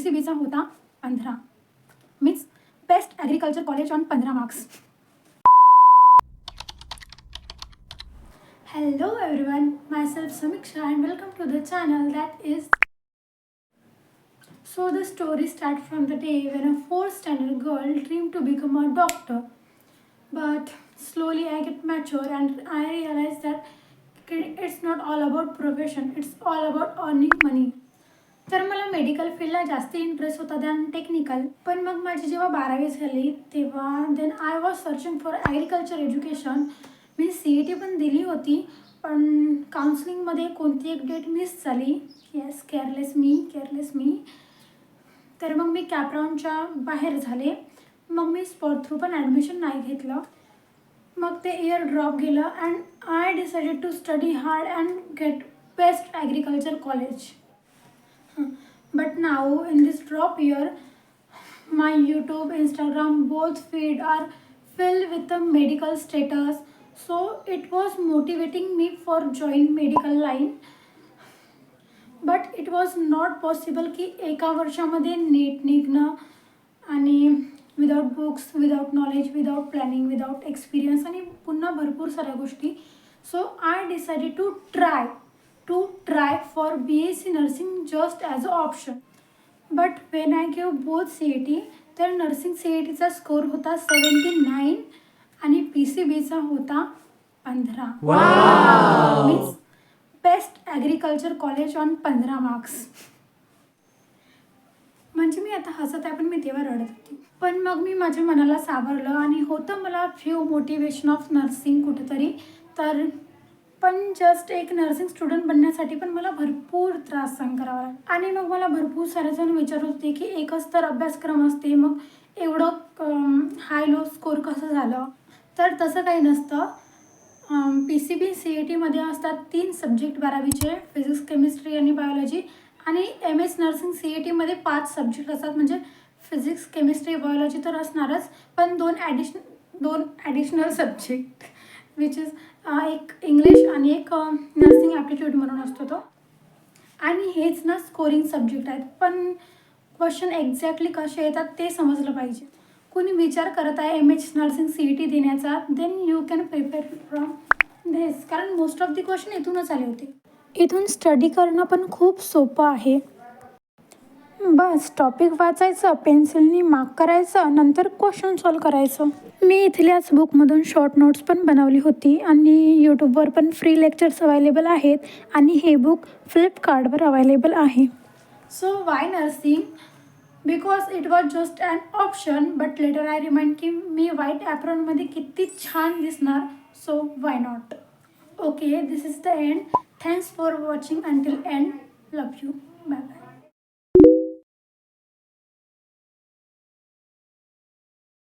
PCBचा होता 15, means best agriculture college on 15 marks. Hello everyone, myself Samiksha and welcome to the channel that is. So the story starts from the day when a 4th standard girl dreamed to become a doctor. But slowly I get mature and I realize that it's not all about profession, it's all about earning money. तर मला medical फील्डला जास्त interest होता than technical. पण मग माझी जेव्हा 12वी झाली तेव्हा then I was searching for agriculture education. मी CET पण दिली होती, पण काउन्सिलिंगमध्ये कोणती एक डेट मिस झाली. येस, केअरलेस मी. तर मग मी कॅपराऊंडच्या बाहेर झाले. मग मी स्पॉट थ्रू पण ॲडमिशन नाही घेतलं. मग ते इयर ड्रॉप गेलं and I decided to study hard and get best agriculture college. But now in this drop year, my YouTube, Instagram, both feed are filled with the medical status. So it was motivating me for join medical line. But it was not possible की एका वर्षामध्ये नीट निघणं आणि without books, without knowledge, without planning, without experience आणि पुन्हा भरपूर साऱ्या गोष्टी. So I decided to try for BSc nursing just as an option. But when I gave both CET, तर नर्सिंग CETचा स्कोर होता 79 आणि PCBचा होता 15. Means best agriculture college on 15 marks. म्हणजे मी आता हसत आहे पण मी तेव्हा रडत होती. पण मग मी माझ्या मनाला सावरलं आणि होतं मला फ्यू मोटिवेशन ऑफ नर्सिंग कुठेतरी. तर पण जस्ट एक नर्सिंग स्टुडंट बनण्यासाठी पण मला भरपूर त्रास सहन करावा लागला. आणि मग मला भरपूर सारे जण विचारत होते की एकच तर अभ्यासक्रम असते, मग एवढं हाय लो स्कोर कसं झालं. तर तसं काही नसतं. PCB CETमध्ये असतात 3 सब्जेक्ट 12वीचे, फिजिक्स, केमिस्ट्री आणि बायोलॉजी. आणि MS नर्सिंग CETमध्ये 5 सब्जेक्ट असतात, म्हणजे फिजिक्स, केमिस्ट्री, बायोलॉजी तर असणारच, पण 2 ॲडिशनल सब्जेक्ट विच इज एक इंग्लिश आणि एक नर्सिंग ॲप्टिट्यूड म्हणून असतो तो. आणि हेच ना स्कोरिंग सब्जेक्ट आहेत. पण क्वेश्चन एक्झॅक्टली कसे येतात ते समजलं पाहिजे. कुणी विचार करत आहे MS नर्सिंग CET देण्याचा, then you can prepare from this, कारण मोस्ट ऑफ दी क्वेश्चन इथूनच आले होते. इथून स्टडी करणं पण खूप सोपं आहे. बस टॉपिक वाचायचं, पेन्सिलनी मार्क करायचं, नंतर क्वेश्चन सॉल्व करायचं. मी इथल्याच बुकमधून शॉर्ट नोट्स पण बनवली होती आणि यूट्यूबवर पण फ्री लेक्चर्स अवेलेबल आहेत आणि हे बुक फ्लिपकार्टवर अवेलेबल आहे. So why nursing? Because it was just an option, but later I remind की मी व्हाईट ॲप्रॉनमध्ये किती छान दिसणार. So why not. Okay, this is the end. Thanks for watching until end. Love you. Bye bye.